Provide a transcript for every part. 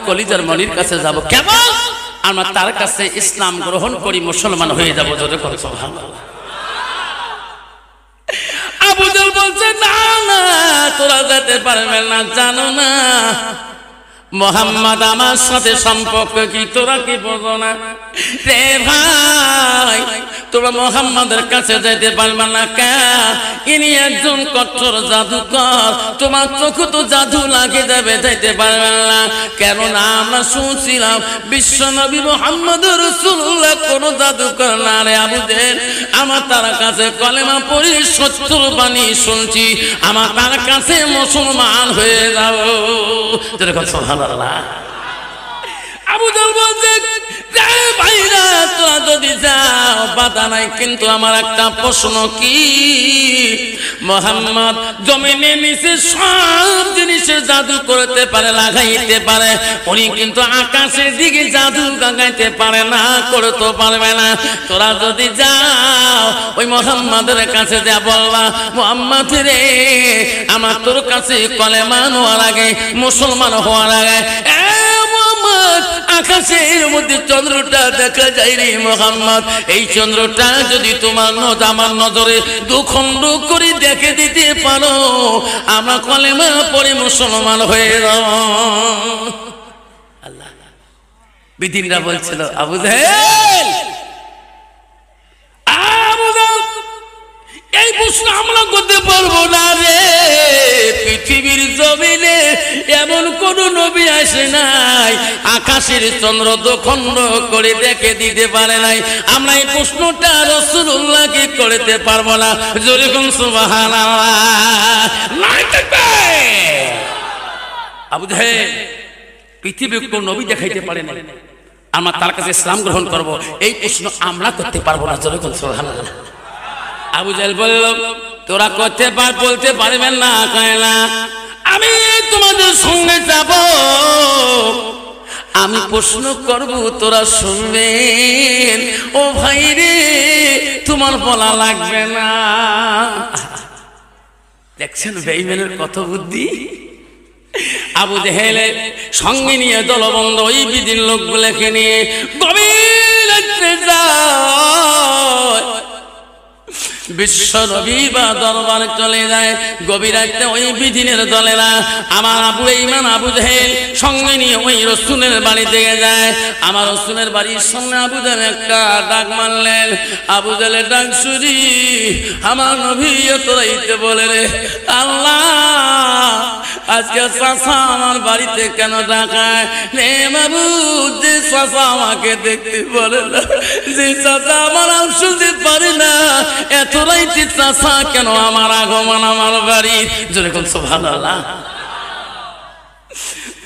কলিজার মনির কাছে যাব, কেমন আমরা তার কাছে ইসলাম গ্রহণ করি, মুসলমান হয়ে যাবো। জোরে করে সুবহানাল্লাহ। আবু জাহল বলছে না না, তোরা যেতে পারবে না, জানো না মোহাম্মদ আমার সাথে সম্পর্ক কি, তোরা কি বোঝো না রে ভাই, তোরা মোহাম্মদের কাছে যেতে পারবে না। ইনি একজন কঠোর জাদুকর, তোমার চোখ তো জাদু লাগে যাবে, যাইতে পারবে না। কেননা আমরা শুনছিলাম বিশ্ব নবী মুহাম্মদ রাসূলুল্লাহ কোন জাদুকর না রে আবু জাহল। আমার তার কাছে কলেমা পড়ি সত্যর বাণী শুনছি, আমার তার কাছে মুসলমান হয়ে যাও। যেরকম সুবহানাল্লাহ। আবু জাহল বলছে ভাইরা তোরা যদি যাও বাধা নাই, কিন্তু আমার একটা প্রশ্ন কি, মোহাম্মদ জমিনে নিচে সব জিনিসের জাদু করতে পারে, লাগাইতে পারে, উনি কিন্তু আকাশের দিকে জাদু লাগাইতে পারে না, করতে পারবে না। তোরা যদি যাও ওই মোহাম্মদের কাছে যা বলবা, মোহাম্মদ রে আমার তোর কাছে কলেমা নেওয়ার আগে, মুসলমান হওয়ার আগে আকাশের মধ্যে চন্দ্রটা দেখা যায় রে মুহাম্মদ, এই চন্দ্রটা যদি তোমার আমার নজরে দুখণ্ড করে দেখে দিতে পারো, আমরা কলেমা পড়ে মুসলমান হয়ে যাও। আল্লাহ বিদিনরা বলছিল আবু জাহল, এই প্রশ্ন আমরা করতে পারবো না রে, পৃথিবীর জমিনে এমন কোন নবী আসে নাই আকাশের চন্দ্র দুখণ্ড করে দেখে দিতে পারে নাই, আমরা এই প্রশ্নটা রাসূলুল্লাহকে করতে পারবো না। জোরে কোন সুবহানাল্লাহ। আবু জাহল পৃথিবীর কোন নবী দেখাইতে পারে না, আমরা তার কাছে ইসলাম গ্রহণ করব, এই প্রশ্ন আমরা করতে পারবো না। জোরে কোন সুবহানাল্লাহ। আবু জাহল বলল তোরা বলতে পারবেন না, কয় না আমি তোমাদের সঙ্গে যাব, আমি প্রশ্ন করব তোরা শুনবেন। ও ভাই রে তোমার বলা লাগবে না। দেখছেন বেঈমানের কত বুদ্ধি। আবু জাহলের সঙ্গে নিয়ে দলবন্ধ ওই বিদিন লোকগুলোকে নিয়ে গভীর রাত্রে যায়, বিশ্ব নবী বা দরবার চলে যায়। গভীর রাতে ওই বিদিনের দলেরা আমার আবু ইমান আবু জাহল সঙ্গে নিয়ে ওই রাসূলের বাড়ি থেকে যায়। আমার রাসূলের বাড়ির সামনে আবু জাহল একটা ডাক মারলেন। আবু জাহলের ডাক শুনি আমার নবী তোরাইতে বলে রে আল্লাহ আজকে চাচা আমার বাড়িতে কেন ডাকায় রে বাবু, যে চাচা আমাকে দেখতে বলে না, যে চাচা আমার নাম শুনতে পারে না, এত রাইতে চাচা কেন আমার আগমন আমার বাড়ি। জোরে কোন সুবহানাল্লাহ।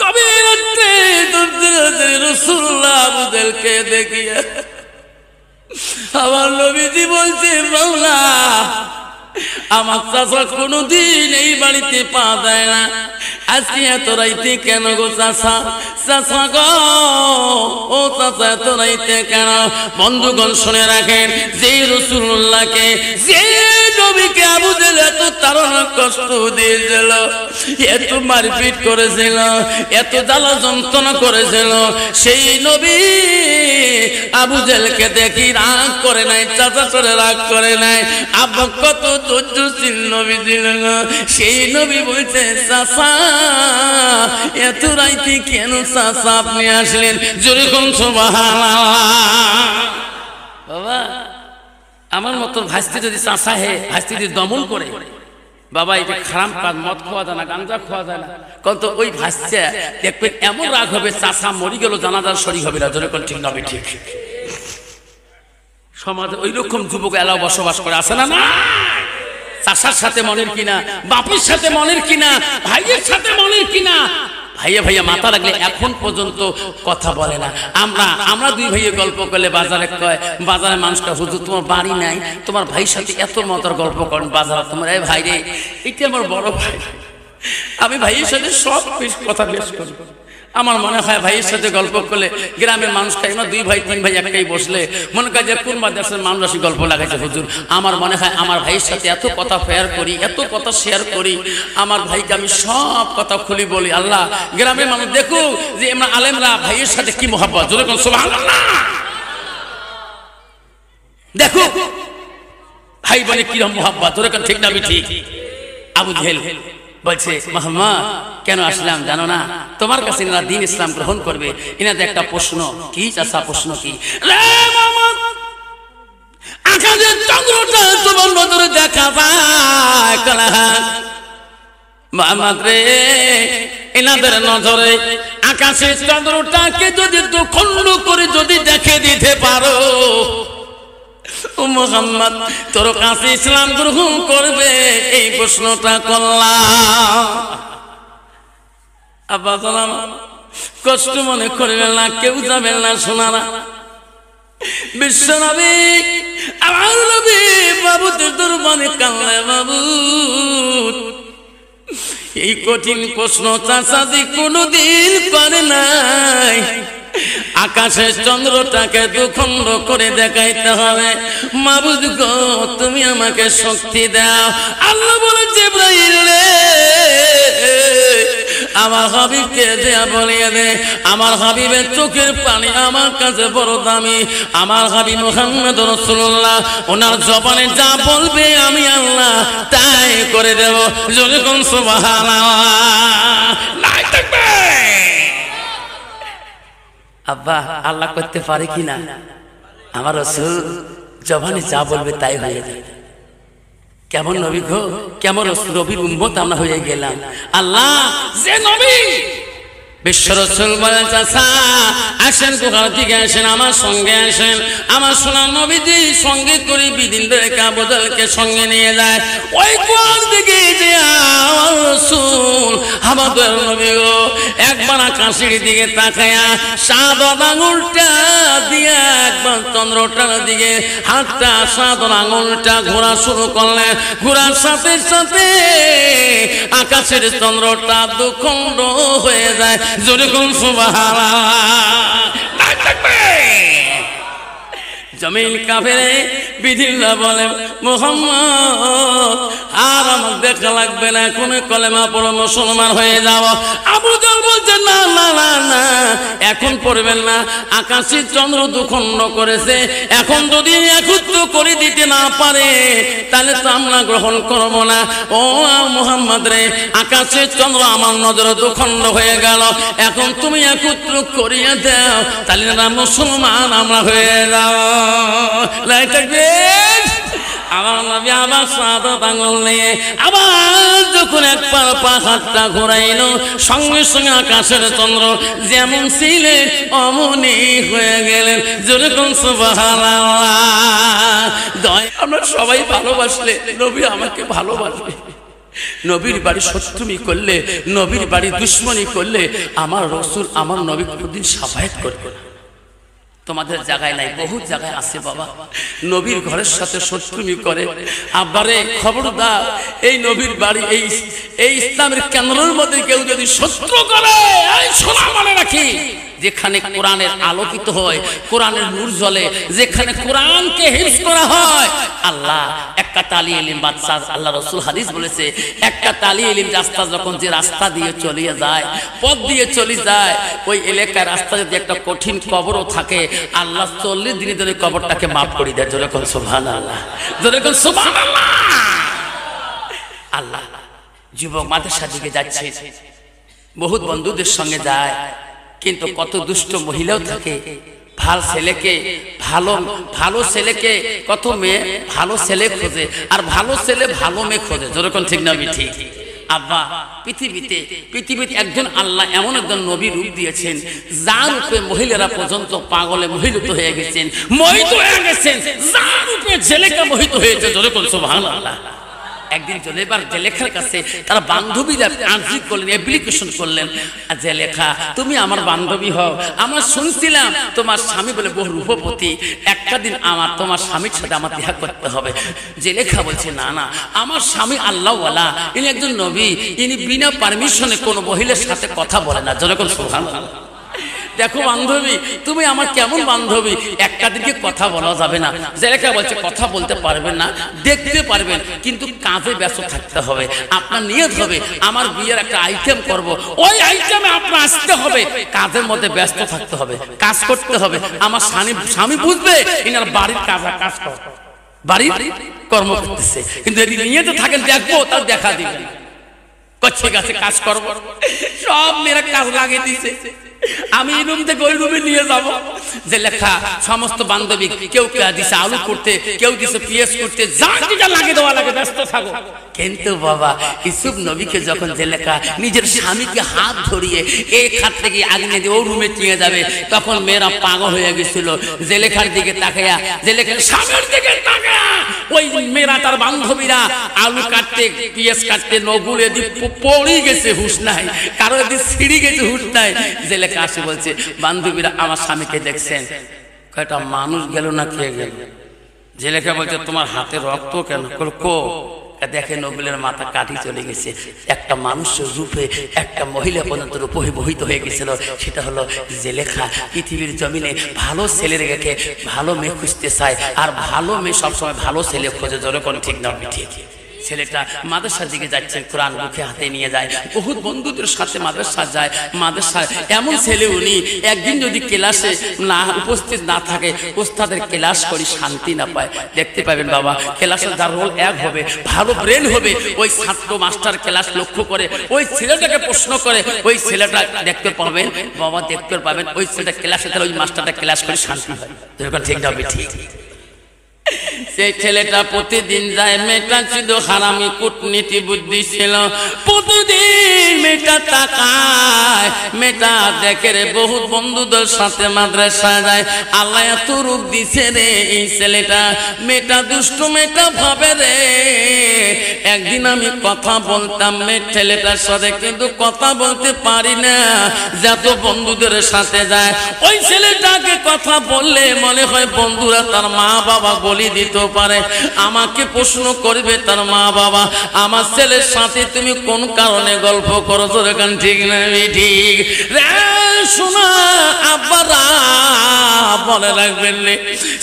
কবির রাতে রাসূলুল্লাহ আবু জাহলকে দেখিয়ে আমার নবীজি বলছে মাওলা আমার চাচা কোনদিন এই বাড়িতে পা দেয় না, আজকে এত রাইতে কেন গো চাচা? চাচা গো ও চাচা এত রাইতে কেন? বন্ধুগণ শুনে রাখেন, যে রাসূলুল্লাহকে যে নবীকে আবু জাহল এত তাড়না কষ্ট দিয়েছিল, এত মারপিট করেছিল, এত জ্বালা যন্ত্রণা করেছিল, সেই নবী আবু জাহলকে দেখি রাগ করে নাই, চাচা করে রাগ করে নাই। আব্বা কত ধৈর্যশীল নবী ছিলেন, সেই নবী বলছে চাচা এত রাইতে কেন চাচা আপনি আসলেন? জোরে কোন সুবহানাল্লাহ। বাবা আমার মতো ভাস্তি যদি চাচা হে ভাস্তি যদি দমন করে, বাবা এটা খারাপ কাজ, মদ খাওয়া যায় না, গাঁজা খাওয়া যায় না, কিন্তু ওই ভাস্তা দেখবেন এমন রাগ হবে চাচা মরি গেল জানাজার শরীক হবে না। জোরে কোন ঠিক নবী ঠিক। সমাজে ওই রকম যুবক এলাও বসবাস করে, আছে না? না চাচার সাথে মনের কিনা, বাপের সাথে মনের কিনা, ভাইয়ের সাথে মনের কিনা, ভাইয়া ভাইয়া মাথা রাখলে এখন পর্যন্ত কথা বলে না। আমরা দুই ভাইয়ে গল্প করলে বাজারে কয়, বাজারে মানুষটা হুজুর তোমার বাড়ি নাই, তোমার ভাইয়ের সাথে এত মজার গল্প করেন বাজারে, তোমার এই ভাই রে এটা আমার বড় ভাই, আমি ভাইয়ের সাথে সব কথা বেশ করি, আমার মনে হয় ভাইয়ের সাথে গল্প করলে গ্রামের মানুষ খাই না, 2 ভাই 3 ভাই একটাই বসলে মনে হয় যে কোন মাদ্রাসার মানুষ আসি গল্প লাগাইছে হুজুর। আমার মনে হয় আমার ভাইয়ের সাথে এত কথা শেয়ার করি, এত কথা শেয়ার করি, আমার ভাইকে আমি সব কথা খুলি বলি। আল্লাহ গ্রামের মানুষ দেখো যে আমরা আলেমরা ভাইয়ের সাথে কি মহব্বত, জোরে কোন সুবহানাল্লাহ। দেখো ভাই বোনে কিরকম মহব্বত, জোরে কোন ঠিক না ঠিক। আবু জেহেল বলছে মুহাম্মদ কেন আসলাম জানো না, তোমার কাছে এনারা দ্বীন ইসলাম গ্রহণ করবে। এনাদের একটা প্রশ্ন কি চাচা, প্রশ্ন কি? রে মুহাম্মদ, আকাশের চন্দ্রটা তোমার নজরে দেখা যায় কালা মুহাম্মদ রে, এনাদের নজরে আকাশের চন্দ্রটাকে যদি দুখণ্ড করে যদি দেখে দিতে পারো ও মুহাম্মদ তোর কাছে ইসলাম গ্রহণ করবে, এই প্রশ্নটা করলাম। আব্বা সালাম কষ্ট মনে করবেন না, কেউ যাবেন না শোনারা। বিশ্ব নবী আমার নবী বাবুদের দরবারে কান্না, বাবু এই কঠিন প্রশ্ন চাচাদি কোনদিন করে নাই, আকাশের চন্দ্রটাকে দুখণ্ড করে দেখাইতে হবে। মাবুদ গো তুমি আমাকে শক্তি দাও। আল্লাহ বলে জিবরাইল রে আমার হাবিবকে দেয়া বলিয়ে দে, আমার হাবিবের চোখের পানি আমার কাছে বড় দামি। আমার হাবিব মুহাম্মদ রাসূলুল্লাহ ওনার জবানে যা বলবে আমি আল্লাহ তাই করে দেব। জোরে কোন সুবহানাল্লাহ। নাই থাকবে আব্বা আল্লাহ করতে পারে কিনা? আমার রাসূল জবানে যা বলবে তাই হয়ে যায়। কেমন নবী গো, কেমন নবীর উম্মত আমরা হয়ে গেলাম। আল্লাহ যে নবী বিশ্ব রাসূল বলেন চাচা আসেন কোথা থেকে আসেন, আমার সঙ্গে আসেন। আমার সোনার নবীজি সঙ্গে করে বিদিন রেখা বদলকে সঙ্গে নিয়ে যায়। ওই কোন দিকে যে আমার রাসূল আমাদের নবী গো একবার আকাশের দিকে তাকায়া সাত আঙুলটা দিয়ে একবার চন্দ্রটার দিকে হাতটা সাত আঙুলটা ঘোরা শুরু করলেন। ঘোরার সাথে সাথে আকাশের চন্দ্রটা দুখণ্ড হয়ে যায়। জোরে কোন সুবহানাল্লাহ। জমিন কাঁপে, বিধিল্লাহ বলে মুহাম্মদ আর আমার দেখা লাগবে না, কোন কলেমা পড়ো মুসলমান হয়ে যাও। আবু জাহল বলছে না না না না এখন পড়বেন না, আকাশের চন্দ্র দুখণ্ড করেছে, এখন যদি একত্র করে দিতে না পারে তাহলে তো আমরা গ্রহণ করব না। ও মুহাম্মদ রে আকাশের চন্দ্র আমার নজরে দুখণ্ড হয়ে গেল, এখন তুমি একত্র করিয়ে দাও, তাহলে না মুসলমান আমরা হয়ে যাও। আমার নবী আবার সাদত আঙুল নিয়ে আবার যখন একবার পাহাড়টা ঘোরাইল সঙ্গে সঙ্গে আকাশের চন্দ্র যেমন ছিলেন অমনি হয়ে গেলেন। জোরে কোন সুবহানাল্লাহ। আমরা সবাই ভালোবাসলে নবী আমাকে ভালোবাসবে। নবীর বাড়ি শত্রুমি করলে, নবীর বাড়ি দুশ্মনী করলে আমার রাসূল আমার নবী কোনদিন শাফায়াত করবে না। তোমাদের জায়গায় নাই, বহুত জায়গায় আছে বাবা নবীর ঘরের সাথে শত্রুমি করে। আব্বারে খবরদার, এই নবীর বাড়ি এই ইসলামের কেন্দ্রের মধ্যে কেউ যদি শত্রু করে শোনা মনে রাখি, যেখানে কোরআনের আলোকিত হয়, কোরআনের নূর জ্বলে, যেখানে কোরআনকে হিফজ করা হয়, আল্লাহ একটা তালি ইলম বাদশা, আল্লাহ রাসূল হাদিস বলেছে একটা তালি ইলম রাস্তা যখন যে রাস্তা দিয়ে চলিয়ে যায়, পথ দিয়ে চলে যায়, ওই এলাকার রাস্তা যদি একটা কঠিন কবরও থাকে আল্লাহ 40 দিন ধরে কবরটাকে মাফ করে দেয়। জোরে কোন সুবহানাল্লাহ, জোরে কোন সুবহানাল্লাহ। আল্লাহ যুবক মাদ্রাসার দিকে যাচ্ছে, বহুত বন্ধুদের সঙ্গে যায়, কিন্তু কত দুষ্ট মহিলাও থাকে। ভালো ছেলেকে ভালো ছেলেকে কত মেয়ে ভালো ছেলে খোঁজে, আর ভালো ছেলে ভালো মেয়ে খোঁজে। যেরকম ঠিক না ঠিক? আব্বা পৃথিবীতে একজন আল্লাহ এমন একজন নবী রূপ দিয়েছেন যার রূপে মহিলারা পর্যন্ত পাগলে মোহিত হয়ে গেছেন, যার রূপে ছেলেকে মোহিত হয়েছে। যেরকম সুবহানাল্লাহ। একদিন জুলেখার জেলেখার কাছে তারা বান্ধবীরা আর্জি করলেন, অ্যাপ্লিকেশন করলেন, জেলেখা তুমি আমার বান্ধবী হও, আমরা শুনছিলাম তোমার স্বামী বলে বহু রূপবতী, একটা দিন আমার তোমার স্বামীর সাথে আমার দেখা করতে হবে। জেলেখা বলছে না না, আমার স্বামী আল্লাহওয়ালা, ইনি একজন নবী, ইনি বিনা পারমিশনে কোনো মহিলার সাথে কথা বলে না। যেরকম সুবহানাল্লাহ। দেখো বান্ধবী, তুমি আমার কেমন বান্ধবী, একটা দিকে কথা বলা যাবে না। জেলেখা বলছে কথা বলতে পারবেন না, দেখতে পারবেন, কিন্তু কাজে ব্যস্ত থাকতে হবে। আপনার নিয়ত হবে আমার বিয়ের একটা আইটেম করব, ওই আইটেমে আপনার আসতে হবে, কাজের মধ্যে ব্যস্ত থাকতে হবে, কাজ করতে হবে। আমার স্বামী বুঝবে ইনার বাড়ির কাজ কর, বাড়ির কর্ম করতেছে, কিন্তু যদি নিয়তে থাকেন দেখবো তার দেখা দিবেন। ঠিক আছে কাজ করব, সব মেয়েরা কাজ লাগিয়ে দিছে, আমি এই রুম থেকে ওই রুমে নিয়ে যাব। জেলেখা সমস্ত বান্ধবী, কেউ কেউ দিছে আলু করতে, কেউ দিছে পেঁয়াজ করতে, যা যেটা লাগে দেওয়া লাগে, ব্যস্ত থাকো। কিন্তু বাবা ইউসুফ নবীকে যখন জেলেখা নিজের স্বামীকে হাত ধরিয়ে এই খাট থেকে আগুনে দিয়ে ও রুমে নিয়ে যাবে, তখন মেয়েরা পাগল হয়ে গেছিল। জেলেখার দিকে তাকায়া, জেলেখার স্বামীর দিকে তাকায়া, ওই মেয়েরা তার বান্ধবীরা আলু কাটতে পেঁয়াজ কাটতে নগুলে দিয়ে পড়ে গেছে, হুঁশ নাই, কারো দিয়ে ছিঁড়ে গেছে, হুঁশ নাই। জেলেখা আসে বলছে বান্ধবীরা আমার স্বামীকে দেখছেন, কয়টা মানুষ গেল না খেয়ে গেল। জেলেখা বলছে তোমার হাতে রক্ত কেন? কো দেখে নবীলের মাথা কাটি চলে গেছে, একটা মানুষের রূপে একটা মহিলা পর্যন্ত রূপহিত হয়ে গেছিল। সেটা হলো জেলেখা। পৃথিবীর জমিনে ভালো ছেলে রেখে ভালো মেয়ে খুঁজতে চায়, আর ভালো মেয়ে সবসময় ভালো ছেলে খোঁজে। যখন ঠিক না ঠিক, ছেলেটা মাদ্রাসার দিকে যাচ্ছে, কোরআন মুখে হাতে নিয়ে যায়, বহুত বন্ধুদের সাথে মাদ্রাসা যায়। মাদ্রাসায় এমন ছেলে উনি, একদিন যদি ক্লাসে না উপস্থিত না থাকে, ওস্তাদের ক্লাস করি শান্তি না পায়। দেখতে পাবেন বাবা, ক্লাসের যার রোল এক হবে, ভালো ব্রেন হবে, ওই ছাত্র মাস্টার ক্লাস লক্ষ্য করে ওই ছেলেটাকে প্রশ্ন করে, ওই ছেলেটা দেখতে পাবেন বাবা, দেখতে পাবেন ওই ছেলেটা ক্লাসে তাহলে ওই মাস্টারটা ক্লাস করে শান্তি হয়। যেরকম ঠিক যাবে ঠিক। সেই ছেলেটা প্রতিদিন যায়, মেয়েটা ছিল হারামি, কূটনীতি বুদ্ধি ছিল। প্রতিদিন মেয়েটা তাকায়, মেয়েটা দেখে রে বহুত বন্ধুদের সাথে মাদ্রাসা যায়। আল্লাহ এত রূপ দিছে রে এই ছেলেটা, মেয়েটা দুষ্ট, মেয়েটা ভাবে রে একদিন আমি কথা বলতাম মেয়ে ছেলেটার সাথে, কিন্তু কথা বলতে পারি না, যত বন্ধুদের সাথে যায়। ওই ছেলেটাকে কথা বললে মনে হয় বন্ধুরা তার মা বাবা বলি দিতে পারে, আমাকে প্রশ্ন করবে তার মা বাবা, আমার ছেলের সাথে তুমি কোন কারণে গল্প করো? যেরকম ঠিক না ঠিক রে শোনা আব্বারা বলে রাখবেন রে,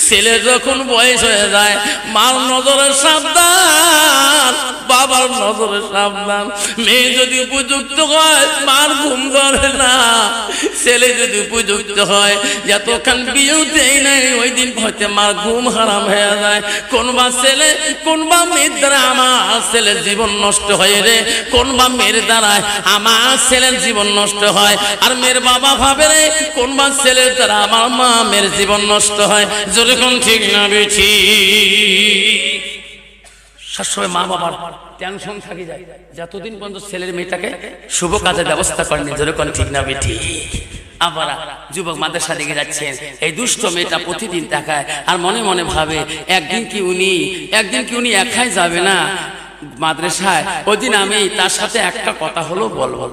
ছেলে যখন বয়স হয়ে যায় মার নজরে সাবধান, বাবার নজরে সাবধান। মেয়ে যদি উপযুক্ত হয় মার ঘুম ধরে না, ছেলে যদি উপযুক্ত হয় যতক্ষণ বিয়েও দেয় নাই ওই দিন হয়তো মার ঘুম হারাম হয়ে যায়। কোনবা ছেলে কোনবা মেয়ের দ্বারা আমার ছেলের জীবন নষ্ট হয় রে, কোনবা মেয়ের দ্বারায় আমার ছেলের জীবন নষ্ট হয়, আর মেয়ের বাবা ভাবে রে কোনবা ছেলের দ্বারা আমার মা মেয়ের জীবন নষ্ট হয়। যেরকম ঠিক না বেঠি, সবসময় মা বাবার টেনশন থাকি যায় যতদিন পর্যন্ত ছেলের মেয়েটাকে শুভ কাজের ব্যবস্থা করেনি। যেরকম ঠিক না বেঠি। আবার যুবক মাদ্রাসা দিকে যাচ্ছেন, এই দুষ্ট মেয়েটা প্রতিদিন তাকায় আর মনে মনে ভাবে একদিন কি উনি একাই যাবে না মাদ্রাসায়, ওই দিন আমি তার সাথে একটা কথা হলো বলবো।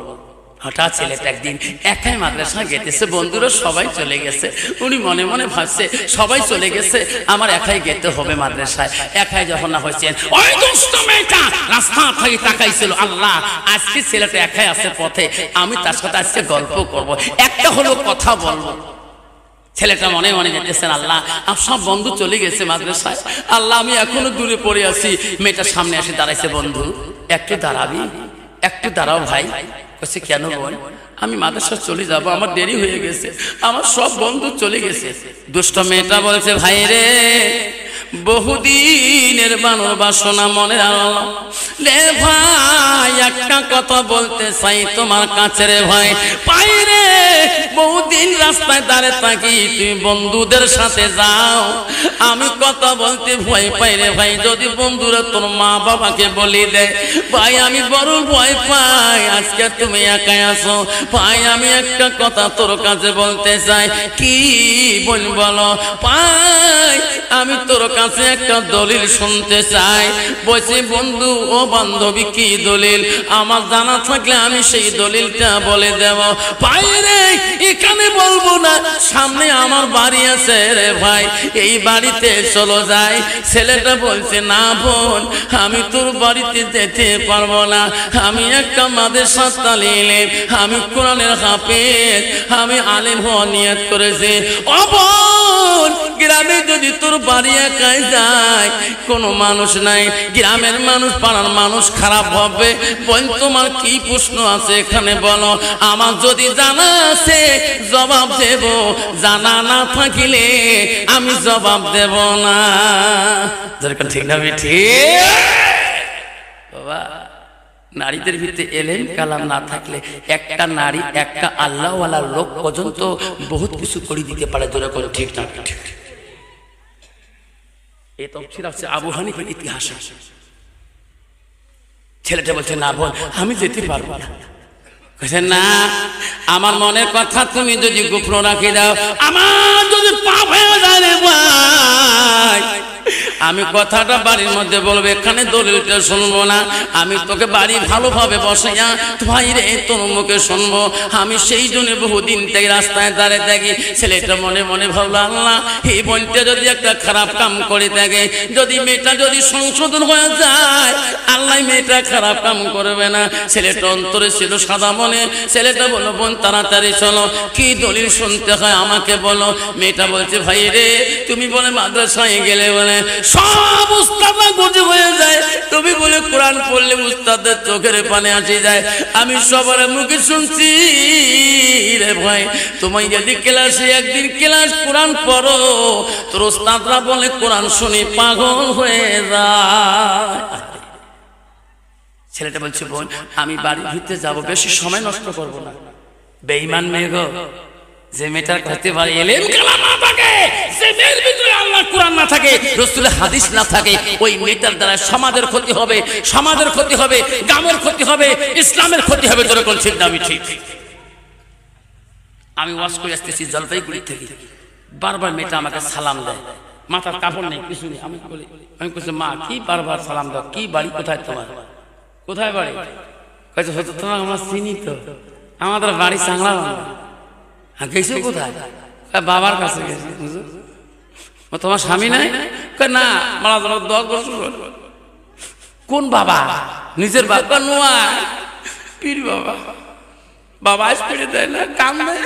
হঠাৎ ছেলেটা একদিন একাই মাদ্রাসা গেতেছে, বন্ধুরা সবাই চলে গেছে, উনি মনে মনে ভাবছে সবাই চলে গেছে, আমার একাই যেতে হবে মাদ্রাসায়। একাই যখন না হয়েছেন ওই দুষ্ট মেয়েটা রাস্তা থেকে তাকাইছিল, আল্লাহ আজকে ছেলেটা একাই আছে পথে, আমি তার সাথে আজকে গল্প করব, একটা হলো কথা বলবো। ছেলেটা মনে মনে যেতেছেন, আল্লাহ সব বন্ধু চলে গেছে মাদ্রাসায়, আল্লাহ আমি এখনো দূরে পড়ে আছি। মেয়েটার সামনে এসে দাঁড়াইছে, বন্ধু একটু দাঁড়াবি, একটু দাঁড়াও ভাই। বলছে কেন বোন? আমি মাদ্রাসা চলে যাব, আমার দেরি হয়ে গেছে, আমার সব বন্ধু চলে গেছে। দুষ্ট মেয়েটা বলছে, ভাই রে বহুদিনের বানর বাসনা মনে রে ভাই, একটা কথা বলতে চাই তোমার কাছে রে ভাই। পাই রে বহুদিন রাস্তায় দাঁড়িয়ে থাকি, তুমি বন্ধুদের সাথে যাও। আমি কথা বলতে ভয় পাই রে ভাই, যদি বন্ধুরা তোর মা বাবাকে বলি দেয়, ভাই আমি বড় ভয় পাই, আজকে তুমি একাই আছো ভাই, আমি একটা কথা তোর কাছে বলতে চাই। কি বলো ভাই? আমি তোর কাছে একটা দলিল শুনতে চাই। বলছি বন্ধু ও বান্ধবী, কি দলিল? আমার জানা থাকলে আমি সেই দলিলটা বলে দেব। ভাই রে এখানে বলবো না, সামনে আমার বাড়ি আছে রে ভাই, এই বাড়িতে চলো যাই। ছেলেটা বলছে না বোন, আমি তোর বাড়িতে যেতে পারবো না, আমি একটা মাদ্রাসার তালিম, আমি কোরআনের হাফেজ, আমি আলেম হওয়ার নিয়ত করেছি। ও বোন, গ্রামে যদি তোর বাড়ি একাই যায়, কোনো মানুষ নাই, গ্রামের মানুষ পাড়ার মানুষ খারাপ হবে। বোন তোমার কি প্রশ্ন আছে এখানে বলো, আমার যদি জানা আছে জবাব দেব, জানা না থাকিলে আমি জবাব দেব না। ঠিক না ঠিক বাবা? নারীদের ভিতরে এলেম কালাম না থাকলে একটা নারী একটা আল্লাহওয়ালা লোক পর্যন্ত বহুত কিছু করে দিতে পারে। যেরকম ঠিক না ঠিক? এই তফসির আছে আবু হানিফার ইতিহাস। ছেলেটা বলছে না বোন আমি যেতে পারবো না। না, আমার মনের কথা তুমি যদি গোপন রাখি দাও, আমার যদি পাপ হয়ে যায় রে ভাই, আমি কথাটা বাড়ির মধ্যে বলবো, এখানে দলিলটা শুনবো না। আমি তোকে বাড়ি ভালোভাবে বসাইয়া ভাই রে তোর মুখে শুনবো। আমি সেই জন্য বহুদিন থেকে রাস্তায় দাঁড়িয়ে থাকি। ছেলেটা মনে মনে ভাবলো, আল্লাহ এই বোনটা যদি একটা খারাপ কাম করে থাকে, যদি মেয়েটা যদি সংশোধন হয়ে যায়, আল্লাহ মেয়েটা খারাপ কাম করবে না। ছেলেটা অন্তরে ছিল সাদা মনে। ছেলেটা বললো বোন তাড়াতাড়ি চলো, কি দলিল শুনতে হয় আমাকে বলো। মেয়েটা বলছে ভাই রে তুমি বলে মাদ্রাসায় গেলে বলে সব উস্তাদরা গজে হয়ে যায়, তুমি বলে কোরআন পড়লে উস্তাদের চোখের পানি আসে যায়। আমি সবার মুখে শুনছি রে ভাই, তুমি যদি ক্লাসে একদিন ক্লাস কোরআন পড়ো, তোর উস্তাদরা বলে কোরআন শুনে পাগল হয়ে যায়। ছেলেটা বলছে বোন আমি বাড়ির ভিতরে যাবো, বেশি সময় নষ্ট করবো না। বেঈমান মেয়ে গো, যে মেয়েটার কাছে পারে এলেম কালাম না থাকে, যে মেয়ের ভিতরে আল্লাহ কোরআন না থাকে, রাসূলের হাদিস না থাকে, ওই মেয়েটার দ্বারা সমাজের ক্ষতি হবে, সমাজের ক্ষতি হবে, গ্রামের ক্ষতি হবে, ইসলামের ক্ষতি হবে। তোর কোন ঠিক দাবি ঠিক? আমি ওয়াজ করে আসতেছি জলপাইগুড়ি থেকে, বারবার মেয়েটা আমাকে সালাম দেয়, মাথার কাপড় নেই কিছু নেই। আমি বলি, আমি বলছি মা কি বারবার সালাম দাও, কি বাড়ি কোথায় তোমার, কোথায় বাড়ি? কয়েছে হয়তো তোমার আমরা চিনি তো, আমাদের বাড়ি চাংলা বাংলা। গেছো কোথায়? বাবার কাছে গেছি। তোমার স্বামী নাই? না মারা যাওয়ার 10 বছর। কোন বাবা? নিজের বাবা নয়, পীর বাবা। বাবা আজ পেড়ে দেয় না, কাম দেয়।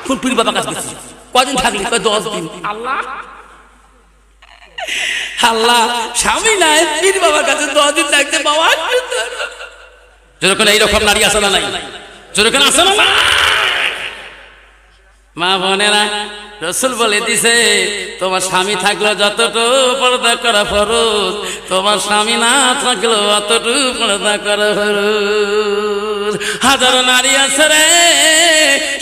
কোন পীর বাবা কাছে গেছি? কদিন থাকলি? 10 দিন। আল্লাহ আল্লাহ, স্বামী নাই, পীর বাবার কাছে 10 দিন থাকতে বাবা। যেরকম এইরকম নারী আছে না নাই? যেরকম আছে না? মা বোনেরা, রাসূল বলে দিছে তোমার স্বামী থাকলে যতটুকু পর্দা করা ফরজ, তোমার স্বামী না থাকলেও অতটুকু পর্দা করা ফরজ। হাজারো নারী আছে রে,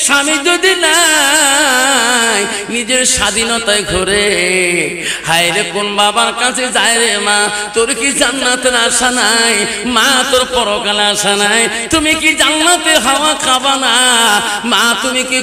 স্বামী যদি নাই নিজের স্বাধীনতায় ঘুরে, হায় রে কোন বাবার কাছে যায় রে মা? তোর কি জান্নাতের আশা নাই? মা তোর পরকালে আশা নাই? তুমি কি জান্নাতের হাওয়া খাবা না? মা তুমি কি